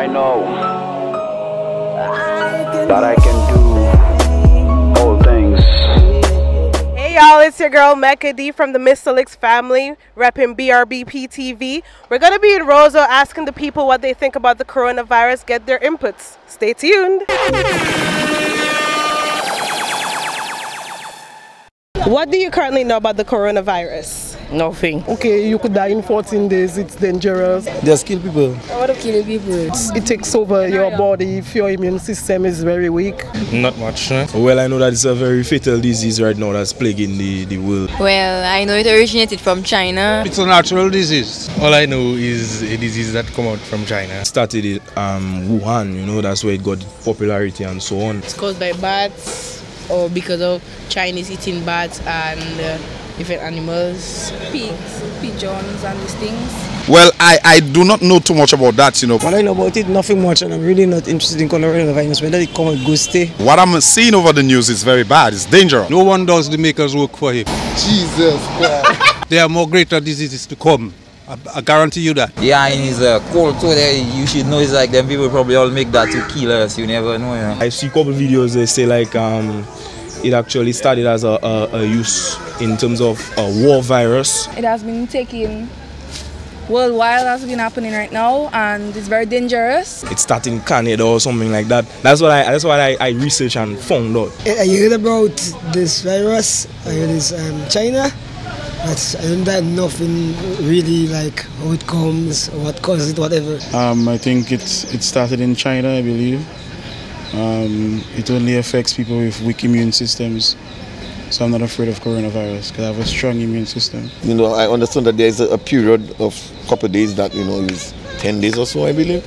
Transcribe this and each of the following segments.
I know that I can do all things. Hey y'all, it's your girl Mecca D from the Mr. Licks family, repping Brbp-Tv. We're going to be in Roseau asking the people what they think about the coronavirus, get their inputs. Stay tuned. What do you currently know about the coronavirus? Nothing. Okay, you could die in 14 days, it's dangerous. Just kill people. What to kill people? It takes over your body if your immune system is very weak. Not much. Well, I know that it's a very fatal disease right now that's plaguing the world. Well, I know it originated from China. It's a natural disease. All I know is a disease that come out from China. It started in Wuhan, you know, that's where it got popularity and so on. It's caused by bats or because of Chinese eating bats and different animals. Pigs, pigeons and these things. Well, I do not know too much about that, you know. What I know about it, nothing much, and I'm really not interested in coronavirus, whether it come or go stay. What I'm seeing over the news is very bad, it's dangerous. No one does the makers work for him. Jesus Christ. There are more greater diseases to come. I guarantee you that. Yeah, and it's cold too. You should know it's like them people probably all make that to kill us. You never know. You know? I see a couple videos, they say like it actually started as a use in terms of a war virus. It has been taken worldwide, has been happening right now, and it's very dangerous. It started in Canada or something like that. That's what I researched and found out. I heard about this virus. I heard it's China. But I don't know nothing really like how it comes, what causes it, whatever. I think it started in China, I believe. It only affects people with weak immune systems. So I'm not afraid of coronavirus because I have a strong immune system. You know, I understand that there is a period of a couple of days that, you know, is 10 days or so, I believe.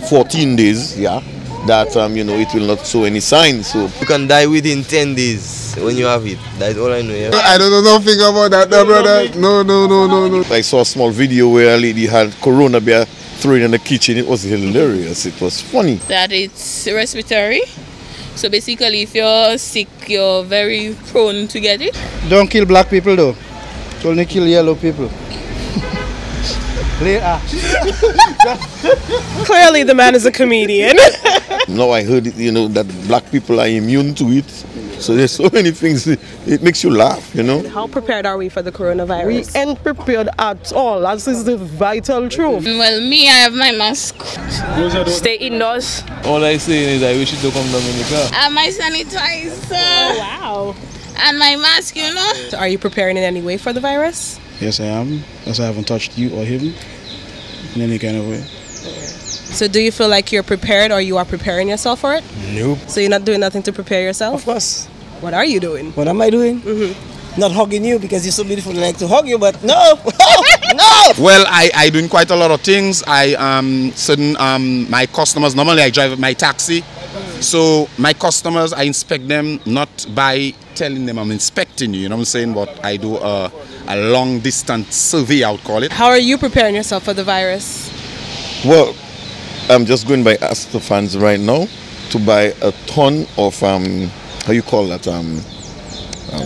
14 days, yeah. That, you know, it will not show any signs. So You can die within 10 days when you have it. That's all I know. Yeah? I don't know nothing about that, no, brother. No. I saw a small video where a lady had corona beer thrown in the kitchen. It was hilarious. It was funny. That it's respiratory. So basically, if you're sick, you're very prone to get it. Don't kill black people though. It's only kill yellow people. Clearly the man is a comedian. Now I heard, you know, that black people are immune to it. So there's so many things, it makes you laugh, you know. How prepared are we for the coronavirus? We ain't prepared at all. That is the vital truth. Well, me, I have my mask. Stay indoors. All I say is I wish it to come Dominica. And my sanitizer. Oh, wow. And my mask, you know. So are you preparing in any way for the virus? Yes, I am. That's why I haven't touched you or him in any kind of way. So do you feel like you're prepared or you are preparing yourself for it? Nope. So you're not doing nothing to prepare yourself? Of course. What are you doing? What am I doing? Not hugging you because you're so beautiful. I like to hug you, but no, no. Well, I doing quite a lot of things. Certain my customers, normally I drive my taxi. So my customers, I inspect them not by telling them I'm inspecting you know what I'm saying, but I do a long distance survey, I would call it. How are you preparing yourself for the virus? Well, I'm just going by Astor funds right now to buy a ton of, how you call that? Hand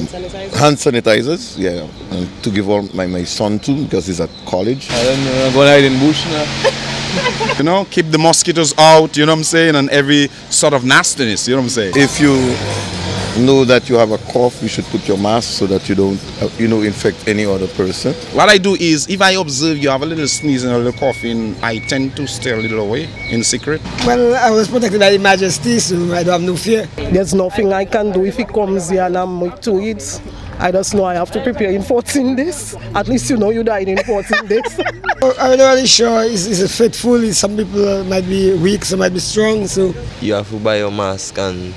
sanitizers? Hand sanitizers, yeah, and to give all my son to because he's at college. I don't know, I'm going to hide in bush now. You know, keep the mosquitoes out, you know what I'm saying, and every sort of nastiness, you know what I'm saying. If you know that you have a cough, you should put your mask so that you don't, you know, infect any other person. What I do is, if I observe you have a little sneezing, a little coughing, I tend to stay a little away in secret. Well, I was protected by His Majesty, so I don't have no fear. There's nothing I can do if it comes here and I'm weak to it. I just know I have to prepare in 14 days. At least you know you died in 14 days. I'm not really sure. It's faithful. Some people might be weak, some might be strong. So You have to buy your mask and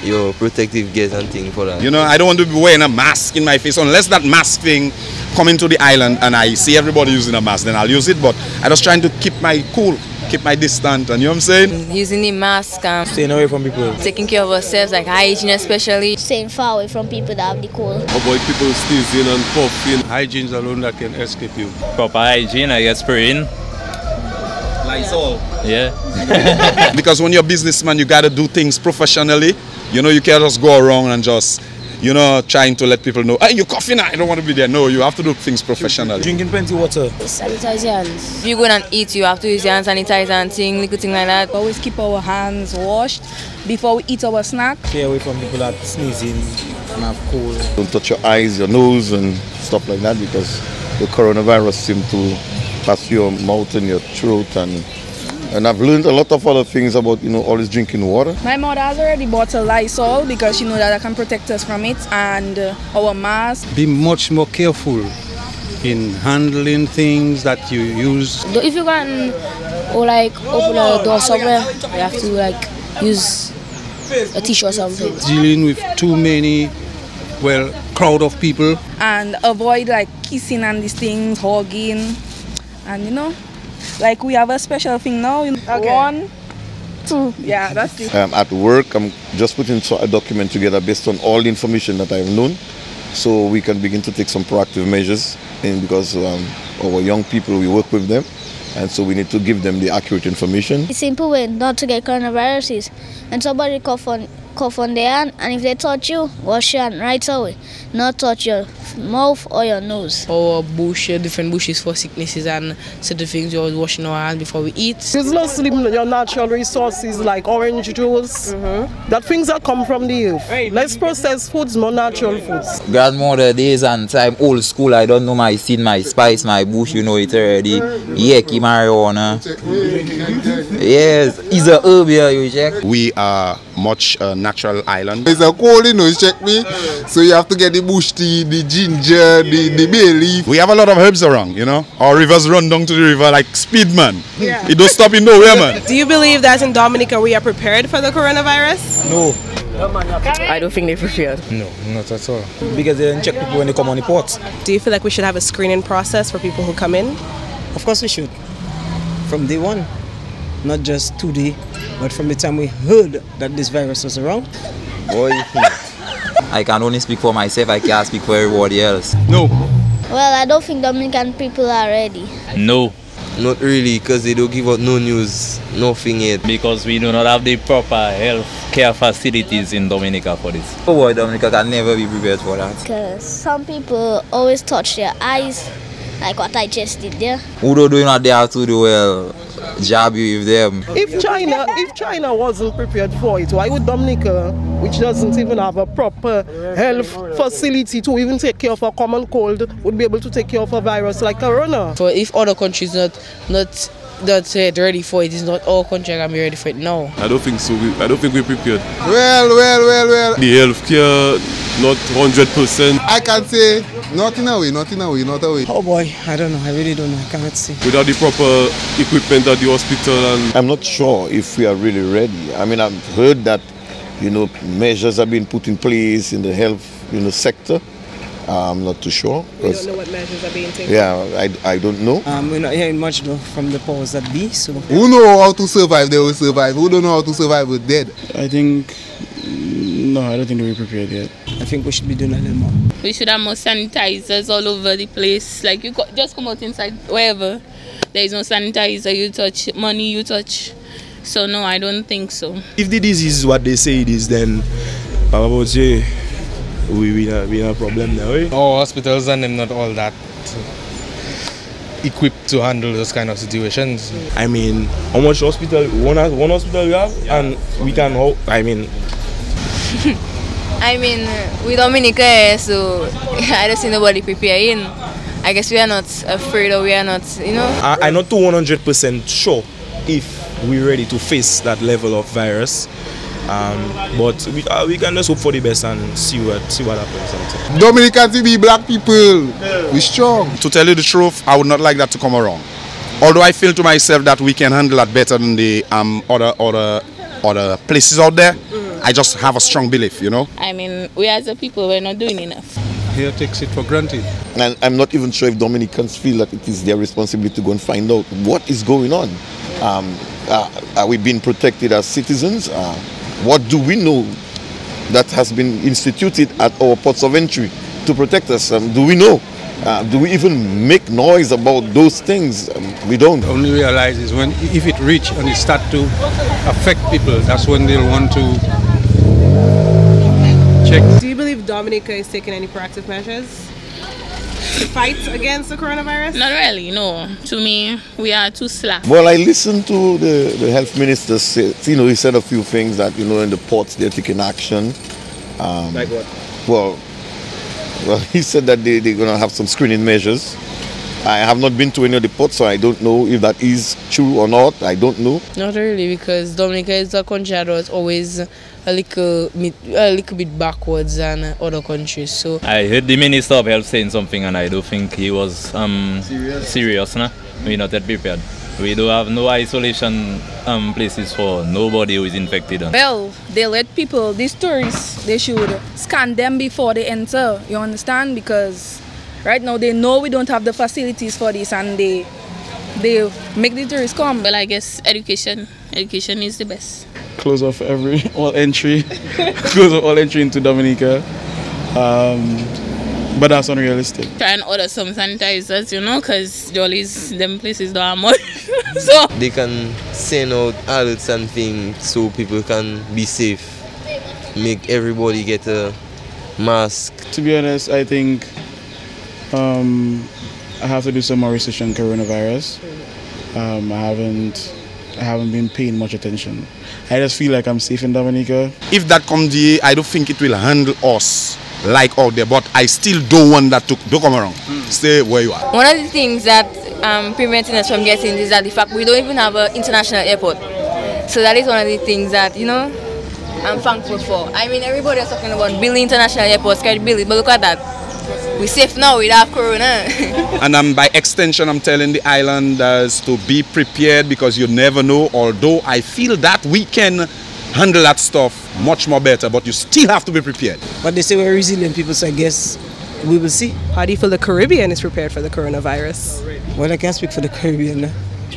your protective gear and thing for that. You know, I don't want to be wearing a mask in my face unless that mask thing come into the island and I see everybody using a mask, then I'll use it. But I'm just trying to keep my cool, keep my distance, and you know what I'm saying? Using the mask, Staying away from people. taking care of ourselves, like hygiene especially. Staying far away from people that have the cold. Avoid people sneezing and coughing. Hygiene alone that can escape you. Proper hygiene, I guess, spraying. Lysol. Yeah. Because when you're a businessman, you got to do things professionally. You know, you can't just go around and just you know, trying to let people know, hey, you're coughing, I don't want to be there. No, you have to do things professionally. Drinking plenty water. Sanitize your hands. If you go and eat, you have to use your hand sanitizer and thing, little thing like that. Always keep our hands washed before we eat our snack. Stay away from people that sneezing and have cold. Don't touch your eyes, your nose and stuff like that, because the coronavirus seems to pass your mouth and your throat, and I've learned a lot of other things about, you know, always drinking water. My mother has already bought a Lysol because she knows that can protect us from it, and our mask. Be much more careful in handling things that you use. If you can open a door somewhere, you have to use a tissue or something. Dealing with too many, crowd of people. And avoid kissing and these things, hugging, and you know, we have a special thing now. Okay. 1, 2, yeah, that's it. At work, I'm just putting a document together based on all the information that I've known, so we can begin to take some proactive measures. And because our young people, we work with them, and so we need to give them the accurate information. It's a simple way not to get coronaviruses. When somebody cough on their hand, and if they touch you, wash your hand right away. Not touch your mouth or your nose. Our bush, different bushes for sicknesses and certain things, we always washing our hands before we eat. It's not your natural resources like orange juice, that things that come from the earth. Less processed foods, more natural foods. Grandmother days and time, old school, I don't know my seed, my spice, my bush, you know it already. Yeki marijuana. Yes, it's a herb here, you check. We are much natural island. It's a cold, you know, check me. So you have to get the bush tea, the ginger, the bay leaf. We have a lot of herbs around, you know. Our rivers run down to the river like speed, man. Yeah. It don't stop in nowhere, man. Do you believe that in Dominica we are prepared for the coronavirus? No. I don't think they're prepared. No, not at all. Because they don't check people when they come on the port. Do you feel like we should have a screening process for people who come in? Of course we should. From day one. Not just today, but from the time we heard that this virus was around. Boy, I can only speak for myself, I can't speak for everybody else. No. Well, I don't think Dominican people are ready. No. Not really, because they don't give out no news, nothing yet. Because we do not have the proper health care facilities in Dominica for this. Oh boy, Dominica can never be prepared for that. Because some people always touch their eyes, like what I just did there. Who don't do not dare to do jab you with them. If China wasn't prepared for it, why would Dominica, which doesn't even have a proper health facility to even take care of a common cold, would be able to take care of a virus like corona? So if other countries not ready for it, it's not all countries can be ready for it now. I don't think so. I don't think we're prepared. Well. The healthcare, not 100%. I can say not in a way. Oh boy, I don't know. I really don't know. I cannot say. Without the proper equipment at the hospital, and I'm not sure if we are really ready. I mean, I've heard that, you know, measures have been put in place in the health, you know, sector. I'm not too sure. We don't know what measures are being taken. Yeah, I don't know. We're not hearing much though from the powers that be. So who know how to survive, they will survive. Who don't know how to survive, we're dead. I think, no, I don't think we're prepared yet. I think we should be doing a little more. We should have more sanitizers all over the place. Like you just come out inside, wherever there is no sanitizer, you touch money, you touch. So no, I don't think so. If the disease is what they say it is, then I would say we have a problem now. Eh? Our hospitals and them not all that equipped to handle those kind of situations. I mean, how much hospital? One hospital we have, and we can. I mean, we Dominica, so I don't see nobody preparing. I guess we are not afraid, or we are not, you know. I'm not 100% sure if we're ready to face that level of virus. But we can just hope for the best and see what happens. Dominica TV, black people, we strong. To tell you the truth, I would not like that to come around. Although I feel to myself that we can handle that better than the other places out there. I just have a strong belief, you know. I mean, we as a people, we're not doing enough. Here takes it for granted. And I'm not even sure if Dominicans feel that it is their responsibility to go and find out what is going on. Are we being protected as citizens? What do we know that has been instituted at our ports of entry to protect us? Do we know? Do we even make noise about those things? We don't. Only realize is when if it reach and it start to affect people, that's when they'll want to check. Do you believe Dominica is taking any proactive measures to fight against the coronavirus? Not really, no. To me, we are too slack. Well, I listened to the health minister say, he said a few things that, in the ports they're taking action. Like what? Well, he said that they're going to have some screening measures. I have not been to any of the ports, so I don't know if that is true or not. I don't know. Not really, because Dominica is a country that was always a little bit backwards than other countries. So I heard the Minister of Health saying something, and I do think he was serious. Nah? We're not that prepared. We do have no isolation places for nobody who is infected. Well, they let people, these tourists, they should scan them before they enter, you understand? Because right now they know we don't have the facilities for this, and they make the tourists come. Well, I guess education is the best. Close off all entry into Dominica. But that's unrealistic. Try and order some sanitizers, because them places don't have much. So they can send out alerts and things so people can be safe. Make everybody get a mask. To be honest, I think I have to do some more research on coronavirus. I haven't been paying much attention. I just feel like I'm safe in Dominica. If that comes here, I don't think it will handle us like out there, but I still don't want that to come around. Stay where you are. One of the things that preventing us from getting is that the fact we don't even have an international airport. So that is one of the things that, I'm thankful for. I mean, everybody is talking about building international airports, credibility, but look at that. We're safe now without corona. And by extension, I'm telling the islanders to be prepared, because you never know, although I feel that we can handle that stuff much more better, but you still have to be prepared. But they say we're resilient people, so I guess we will see. How do you feel the Caribbean is prepared for the coronavirus? Well, I can't speak for the Caribbean,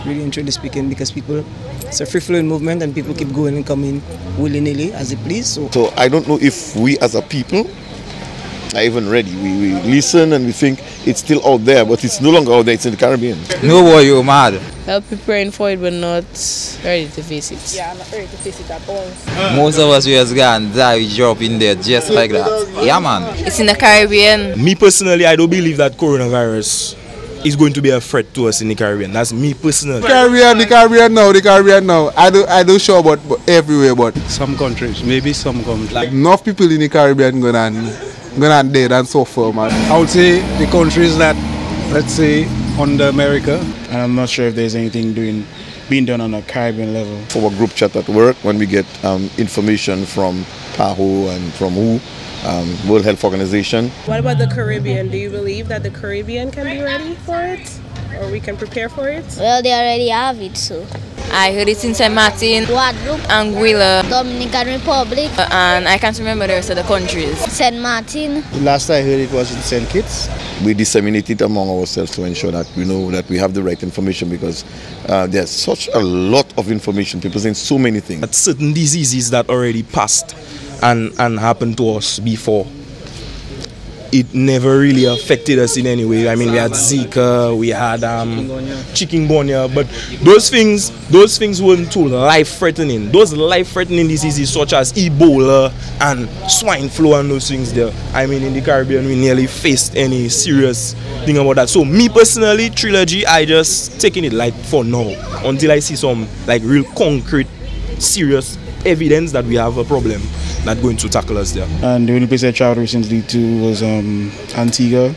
really and truly speaking, because it's a free-flowing movement and people keep going and coming willy-nilly as they please. So I don't know if we as a people are even ready. We listen and we think it's still out there, but it's no longer out there, it's in the Caribbean. No boy, you're mad. I'm preparing for it, but not ready to face it. Yeah, I'm not ready to face it at all. Most of us we just gonna die, we drop in there just like that. Yeah, man. It's in the Caribbean. Me personally, I don't believe that coronavirus is going to be a threat to us in the Caribbean. That's me personally. The Caribbean now. I don't sure about everywhere, but some countries, maybe some countries. Like enough people in the Caribbean gonna dead and suffer, man. I would say the countries that, let's say, under America. And I'm not sure if there's anything being done on a Caribbean level. For our group chat at work, when we get information from PAHO and from World Health Organization. What about the Caribbean? Do you believe that the Caribbean can be ready for it? Or we can prepare for it? Well, they already have it, so. I heard it's in St. Martin, Guadeloupe, Anguilla, Dominican Republic, and I can't remember the rest of the countries. St. Martin. The last I heard it was in St. Kitts. We disseminate it among ourselves to ensure that we know that we have the right information, because there's such a lot of information, people saying so many things. That certain diseases that already passed and happened to us before, it never really affected us in any way. I mean, we had Zika, we had chikungunya, but those things weren't too life-threatening. Those life-threatening diseases such as Ebola and swine flu and those things there, I mean, in the Caribbean, we nearly faced any serious thing about that. So me personally, Trilogy, I just taking it light for now until I see some like real concrete, serious evidence that we have a problem that's going to tackle us there. And the only place I traveled recently to was Antigua.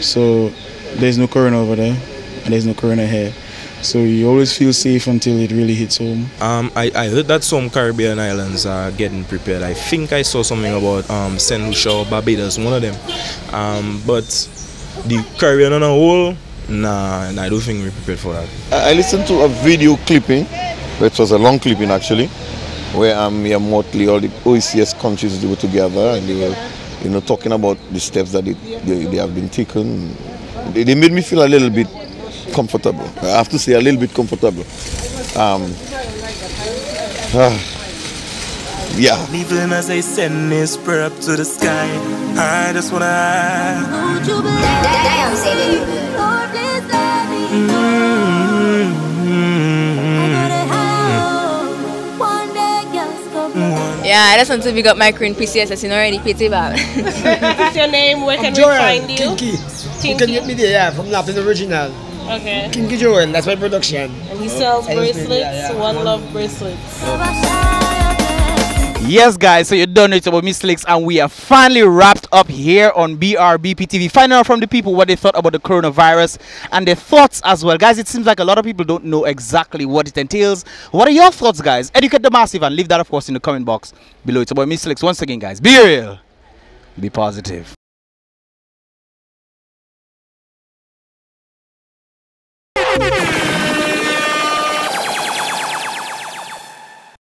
So there's no corona over there, and there's no corona here. So you always feel safe until it really hits home. I heard that some Caribbean islands are getting prepared. I think I saw something about St. Lucia or Barbados, one of them. But the Caribbean on a whole, nah, I don't think we're prepared for that. I listened to a video clipping, which was a long clipping actually, where mostly all the OECS countries they were together and they were talking about the steps that they have been taken. They made me feel a little bit comfortable. I have to say, a little bit comfortable. Yeah. Even as they send this prayer up to the sky, I just wanna. Yeah, I just want to big up my crew in PCSS in already, PT Bab. What's your name? Where can we find you? Kinky. You can get me there, yeah, from Lapin Original. Okay. Kinky Joel, that's my production. And he sells bracelets, One Love bracelets. Yes, guys, so you're done with about Miss Licks, and we are finally wrapped up here on BrBp-TV. Finding out from the people what they thought about the coronavirus and their thoughts as well. Guys, it seems like a lot of people don't know exactly what it entails. What are your thoughts, guys? Educate the massive and leave that, of course, in the comment box below. It's about Miss Licks. Once again, guys, be real, be positive.